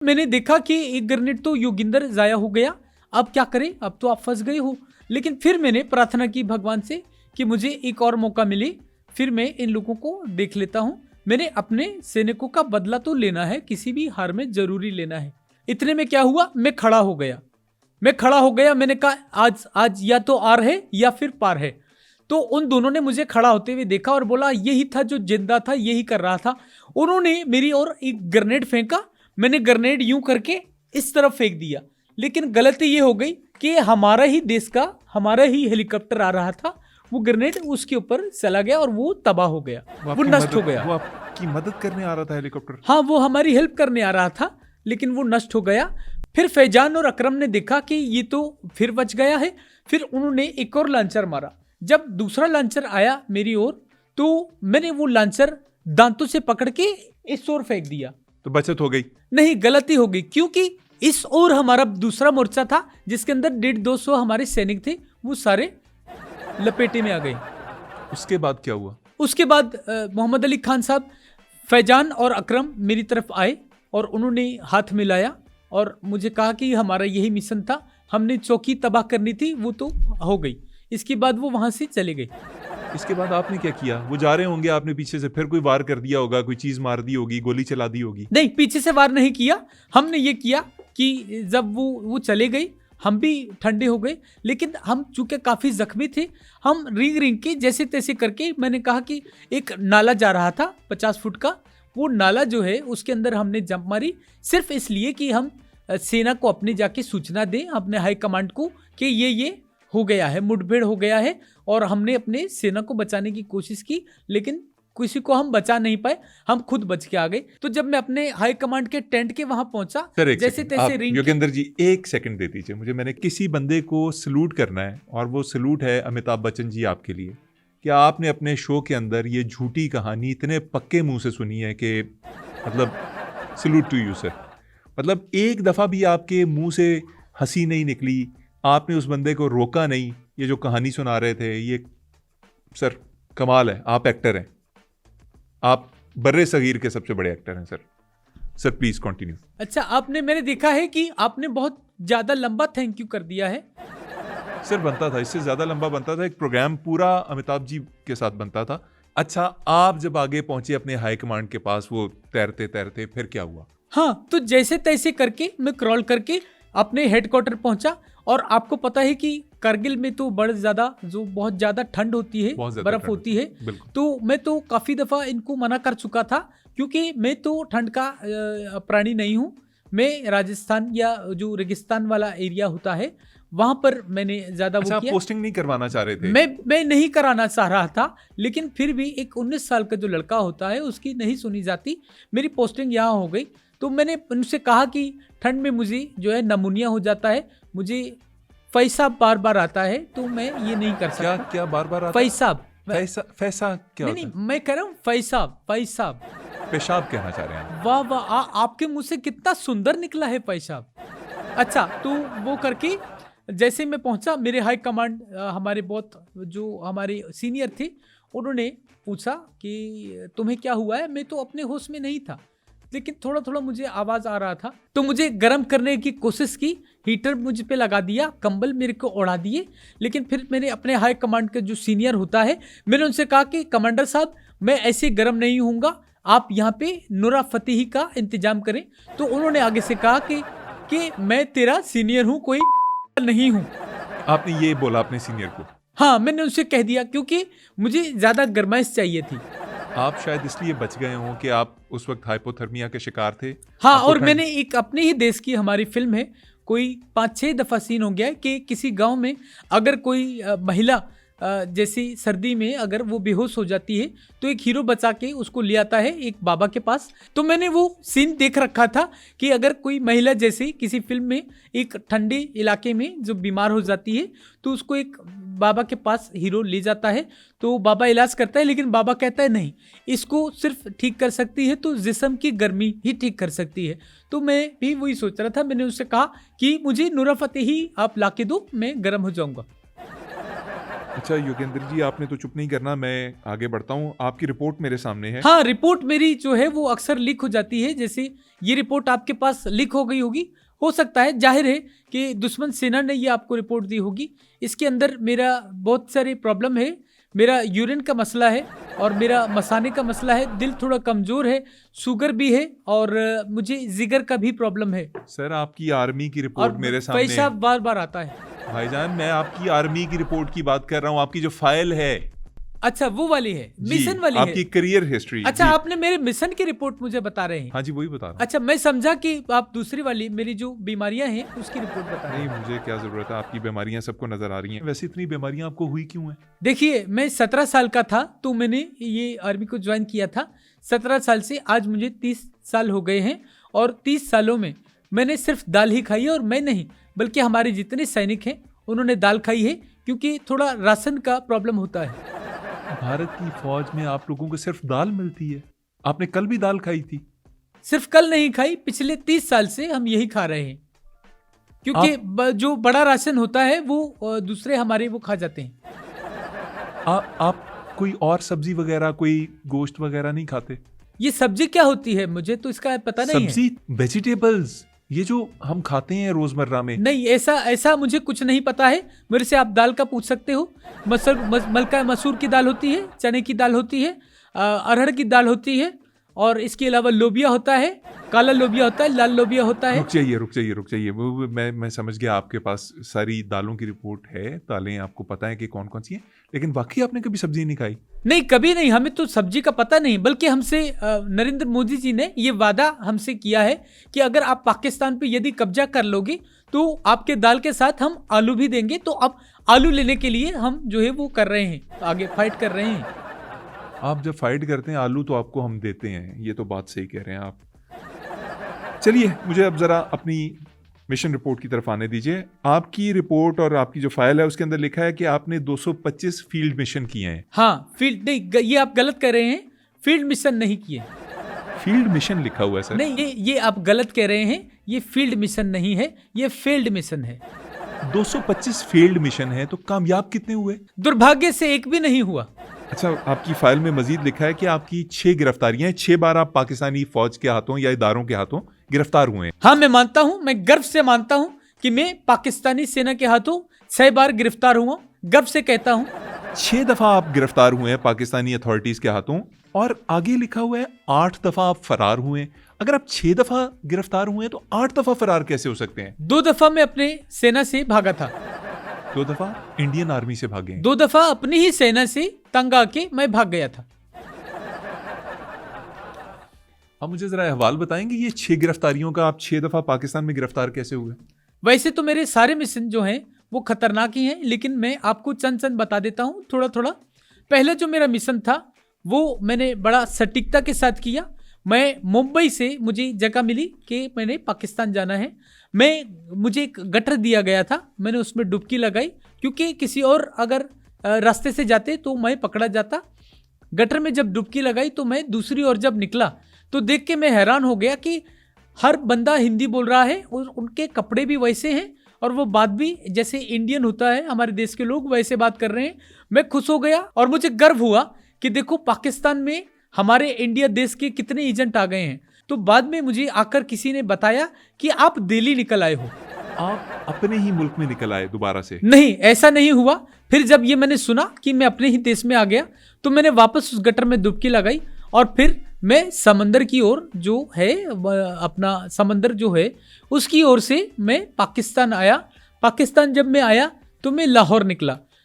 मैंने देखा कि एक ग्रेनेड तो योगिंदर जाया हो गया। अब क्या करें, अब तो आप फंस गए हो। लेकिन फिर मैंने प्रार्थना की भगवान से कि मुझे एक और मौका मिले, फिर मैं इन लोगों को देख लेता हूँ। मैंने अपने सैनिकों का बदला तो लेना है, किसी भी हार में जरूरी लेना है। इतने में क्या हुआ, मैं खड़ा हो गया। मैंने कहा आज आज या तो आर है या फिर पार है। तो उन दोनों ने मुझे खड़ा होते हुए देखा और बोला यही था जो जिंदा था, यही कर रहा था। उन्होंने मेरी ओर एक ग्रेनेड फेंका। मैंने ग्रेनेड यूं करके इस तरफ फेंक दिया, लेकिन गलती ये हो गई कि हमारा ही देश का, हमारा ही हेलीकॉप्टर आ रहा था। वो ग्रेनेड उसके ऊपर चला गया और वो तबाह हो गया, वो नष्ट हो गया। वो आपकी मदद करने आ रहा था हेलीकॉप्टर? हाँ, वो हमारी हेल्प करने आ रहा था, लेकिन वो नष्ट हो गया। फिर फैजान और अकरम ने देखा कि ये तो फिर बच गया है। फिर उन्होंने एक और लॉन्चर मारा। जब दूसरा लॉन्चर आया मेरी ओर, तो मैंने वो लॉन्चर दांतों से पकड़ के इस ओर फेंक दिया। तो बचत हो गई? नहीं, गलती हो गई, क्योंकि इस ओर हमारा दूसरा मोर्चा था जिसके अंदर 150-200 हमारे सैनिक थे, वो सारे लपेटे में आ गए। उसके बाद क्या हुआ? उसके बाद मोहम्मद अली खान साहब, फैजान और अकरम मेरी तरफ आए और उन्होंने हाथ मिलाया और मुझे कहा कि हमारा यही मिशन था, हमने चौकी तबाह करनी थी, वो तो हो गई। इसके बाद वो वहां से चले गए। इसके बाद आपने क्या किया? वो जा रहे होंगे, आपने पीछे से फिर कोई वार कर दिया होगा, कोई चीज मार दी होगी, गोली चला दी होगी? नहीं, पीछे से वार नहीं किया। हमने ये किया कि जब वो चले गए, हम भी ठंडे हो गए। लेकिन हम चूंकि काफी जख्मी थे, हम रिंग रिंग के जैसे तैसे करके, मैंने कहा कि एक नाला जा रहा था 50 फुट का, वो नाला जो है उसके अंदर हमने जंप मारी, सिर्फ इसलिए कि हम सेना को अपने जाके सूचना दें, अपने हाई कमांड को, कि ये हो गया है, मुठभेड़ हो गया है। और हमने अपने सेना को बचाने की कोशिश की, लेकिन किसी को हम बचा नहीं पाए, हम खुद बच के आ गए। तो जब मैं अपने हाई कमांड के टेंट के वहां पहुंचा, जैसे तैसे रिंग। योगेंद्र जी, एक सेकंड दे दीजिए मुझे। मैंने किसी बंदे को सलूट करना है, और वो सलूट है अमिताभ बच्चन जी आपके लिए। क्या आपने अपने शो के अंदर ये झूठी कहानी इतने पक्के मुंह से सुनी है कि मतलब सलूट टू यू सर। मतलब एक दफ़ा भी आपके मुंह से हंसी नहीं निकली, आपने उस बंदे को रोका नहीं। ये जो कहानी सुना रहे थे, ये सर कमाल है। आप एक्टर हैं, आप बर्रे सगीर के सबसे बड़े एक्टर हैं सर। Sir please continue. अच्छा, मैंने देखा है कि आपने बहुत ज्यादा लंबा थैंक यू कर दिया है। सर बनता था, इससे ज्यादा लंबा बनता था, एक प्रोग्राम पूरा अमिताभ जी के साथ बनता था। अच्छा, आप जब आगे पहुंचे अपने हाई कमांड के पास, वो तैरते तैरते, फिर क्या हुआ? हाँ, तो जैसे तैसे करके मैं क्रॉल करके अपने हेडक्वार्टर पहुंचा। और आपको पता है कि कारगिल में तो बहुत ज्यादा ठंड होती है, बर्फ होती है। तो मैं तो काफी दफा इनको मना कर चुका था, क्योंकि मैं तो ठंड का प्राणी नहीं हूँ। मैं राजस्थान या जो रेगिस्तान वाला एरिया होता है, वहां पर मैंने ज्यादा वो किया। पोस्टिंग नहीं करवाना चाह रहे थे? मैं नहीं कराना चाह रहा था, लेकिन फिर भी एक 19 साल का जो लड़का होता है उसकी नहीं सुनी जाती। मेरी पोस्टिंग यहाँ हो गई। तो मैंने उनसे कहा कि ठंड में मुझे जो है नमूनिया हो जाता है, मुझे पैसाब बार बार आता है, तो मैं ये नहीं कर सकता। क्या बार बार आता? पैसाब क्या नहीं, मैं कह रहा हूँ पैसाब पेशाब कहना चाह रहे हैं? वाह वाह, आपके मुंह से कितना सुंदर निकला है पैसाब। अच्छा, तो वो करके जैसे मैं पहुंचा, मेरे हाई कमांड, हमारे बहुत जो हमारे सीनियर थे, उन्होंने पूछा कि तुम्हें क्या हुआ है। मैं तो अपने होश में नहीं था, लेकिन थोड़ा थोड़ा मुझे आवाज आ रहा था। तो मुझे गर्म करने की कोशिश की, हीटर मुझ पे लगा दिया, कंबल मेरे को ओढ़ा दिए। लेकिन फिर मैंने अपने हाई कमांड के जो सीनियर होता है, मैंने उनसे कहा कि कमांडर साहब, मैं ऐसे गर्म नहीं होऊंगा, आप यहाँ पे नूरा फतेही का इंतजाम करें। तो उन्होंने आगे से कहा कि मैं तेरा सीनियर हूँ, कोई नहीं हूँ। आपने ये बोला अपने सीनियर को? हाँ, मैंने उनसे कह दिया, क्योंकि मुझे ज्यादा गर्माइश चाहिए थी। आप शायद इसलिए बच गए हों कि आप उस वक्त हाइपोथर्मिया के शिकार थे। हाँ, और मैंने एक अपने ही देश की, हमारी फिल्म है, कोई 5-6 दफा सीन हो गया है कि किसी गांव में अगर कोई महिला जैसी सर्दी में अगर वो बेहोश हो जाती है, तो एक हीरो बचा के उसको ले आता है एक बाबा के पास। तो मैंने वो सीन देख रखा था कि अगर कोई महिला जैसे किसी फिल्म में एक ठंडे इलाके में जो बीमार हो जाती है, तो उसको एक बाबा के पास हीरो ले जाता है। तो बाबा इलाज करता है, लेकिन बाबा कहता है नहीं, इसको सिर्फ ठीक कर सकती है तो जिस्म की गर्मी ही ठीक कर सकती है। तो मैं भी वही सोच रहा था। मैंने उससे कहा कि मुझे नूरा फतेही आप ला के दो, मैं गर्म हो जाऊंगा। अच्छा योगेंद्र जी, आपने तो चुप नहीं करना, मैं आगे बढ़ता हूँ। आपकी रिपोर्ट मेरे सामने है। हाँ, रिपोर्ट मेरी जो है वो अक्सर लीक हो जाती है। जैसे ये रिपोर्ट आपके पास लीक हो गई होगी, हो सकता है, जाहिर है कि दुश्मन सेना ने ये आपको रिपोर्ट दी होगी। इसके अंदर मेरा बहुत सारे प्रॉब्लम है। मेरा यूरिन का मसला है और मेरा मसाने का मसला है, दिल थोड़ा कमज़ोर है, शुगर भी है और मुझे जिगर का भी प्रॉब्लम है। सर आपकी आर्मी की और रिपोर्ट मेरे सामने पैसा है। बार बार आता है। भाईजान मैं आपकी आर्मी की रिपोर्ट की बात कर रहा हूँ, आपकी जो फाइल है। अच्छा, वो वाली है, जी, मिशन वाली आपकी है। Career history. अच्छा, जी। आपने मेरे मिशन की रिपोर्ट मुझे बता रहे हैं। हाँ जी, वही बता रहा हूँ। अच्छा, मैं समझा कि आप दूसरी वाली मेरी जो बीमारियां हैं उसकी रिपोर्ट बता रहे नहीं, हैं। मुझे क्या जरूरत है, आपकी बीमारियां सबको नजर आ रही हैं। वैसे इतनी बीमारियां आपको हुई क्यों हैं? देखिए, मैं 17 साल का था तो मैंने ये आर्मी को ज्वाइन किया था। 17 साल से आज मुझे 30 साल हो गए हैं और 30 सालों में मैंने सिर्फ दाल ही खाई है। और मैं नहीं, बल्कि हमारे जितने सैनिक हैं उन्होंने दाल खाई है, क्योंकि थोड़ा राशन का प्रॉब्लम होता है। भारत की फौज में आप लोगों को सिर्फ दाल मिलती है? आपने कल भी दाल खाई थी? सिर्फ कल नहीं खाई, पिछले 30 साल से हम यही खा रहे हैं, क्योंकि जो बड़ा राशन होता है वो दूसरे हमारे वो खा जाते हैं। आप कोई और सब्जी वगैरह, कोई गोश्त वगैरह नहीं खाते? ये सब्जी क्या होती है मुझे तो इसका पता नहीं है। सब्जी, वेजिटेबल्स, ये जो हम खाते हैं रोजमर्रा में। नहीं, ऐसा मुझे कुछ नहीं पता है। मेरे से आप दाल का पूछ सकते हो। मलका मसूर की दाल होती है, चने की दाल होती है, अरहर की दाल होती है, और इसके अलावा लोबिया होता है, काला लोबिया होता है, लाल लोबिया होता है। रुक जाइए। मैं समझ गया, आपके पास सारी दालों की रिपोर्ट है, दालें आपको पता है कि कौन कौन सी हैं, लेकिन वाकई आपने कभी सब्जी नहीं खाई? नहीं, कभी नहीं। हमें तो सब्जी का पता नहीं, बल्कि हमसे नरेंद्र मोदी जी ने ये वादा हमसे किया है कि अगर आप पाकिस्तान पे यदि कब्जा कर लोगे तो आपके दाल के साथ हम आलू भी देंगे। तो अब आलू लेने के लिए हम जो है वो कर रहे हैं, आगे फाइट कर रहे हैं। आप जब फाइट करते हैं आलू तो आपको हम देते हैं, ये तो बात सही कह रहे हैं आप। चलिए, मुझे अब जरा अपनी मिशन रिपोर्ट की तरफ आने दीजिए। आपकी रिपोर्ट और आपकी जो फाइल है उसके अंदर लिखा है कि आपने 225 फील्ड मिशन किए हैं। हाँ, फील्ड नहीं, ये आप गलत कह रहे हैं। फील्ड मिशन नहीं किए। फील्ड मिशन लिखा हुआ है सर। नहीं, ये आप गलत कह रहे हैं। ये फील्ड मिशन नहीं है, ये फील्ड मिशन है। 225 फील्ड मिशन है, तो कामयाब कितने हुए? दुर्भाग्य से एक भी नहीं हुआ। अच्छा, आपकी फाइल में मजीद लिखा है कि आपकी 6 गिरफ्तारियां हैं, 6 बार आप पाकिस्तानी फौज के हाथों या इदारों के हाथों गिरफ्तार हुए हैं। हाँ, मैं मानता हूँ, मैं गर्व से मानता हूँ कि मैं पाकिस्तानी सेना के हाथों 6 बार गिरफ्तार हुआ। गर्व से कहता हूँ। 6 दफा आप गिरफ्तार हुए हैं पाकिस्तानी अथॉरिटीज के हाथों, और आगे लिखा हुआ है 8 दफा आप फरार हुए हैं। अगर आप 6 दफा गिरफ्तार हुए हैं तो 8 दफा फरार कैसे हो सकते हैं? 2 दफा मैं अपने सेना से भागा था। 2 दफा इंडियन आर्मी से भागे हैं। 2 दफा अपनी ही सेना से तंग आके मैं भाग गया था। आप मुझे जरा अहवाल बताएंगे, ये 6 गिरफ्तारियों का, आप 6 दफा पाकिस्तान में गिरफ्तार कैसे हुए? वैसे तो मेरे सारे मिशन जो हैं वो खतरनाक ही हैं, लेकिन मैं आपको चंद बता देता हूँ थोड़ा थोड़ा। पहले जो मेरा मिशन था वो मैंने बड़ा सटीकता के साथ किया। मैं मुंबई से मुझे जगह मिली कि मैंने पाकिस्तान जाना है। मुझे एक गटर दिया गया था, मैंने उसमें डुबकी लगाई, क्योंकि किसी और अगर रास्ते से जाते तो मैं पकड़ा जाता। गटर में जब डुबकी लगाई तो मैं दूसरी ओर जब निकला तो देख के मैं हैरान हो गया कि हर बंदा हिंदी बोल रहा है और उनके कपड़े भी वैसे हैं और वो बात भी जैसे इंडियन होता है हमारे देश के लोग वैसे बात कर रहे हैं। मैं खुश हो गया और मुझे गर्व हुआ कि देखो पाकिस्तान में हमारे इंडिया देश के कितने एजेंट आ गए हैं। तो बाद में मुझे आकर किसी ने बताया कि आप दिल्ली निकल आए हो। आप अपने ही मुल्क में निकल आए दोबारा से? नहीं, ऐसा नहीं हुआ। फिर जब ये मैंने सुना कि मैं अपने ही देश में आ गया तो मैंने वापस उस गटर में डुबकी लगाई और फिर मैं समंदर की ओर जो है, अपना समंदर जो है उसकी ओर से मैं पाकिस्तान आया। पाकिस्तान जब मैं आया तो मैं लाहौर निकला।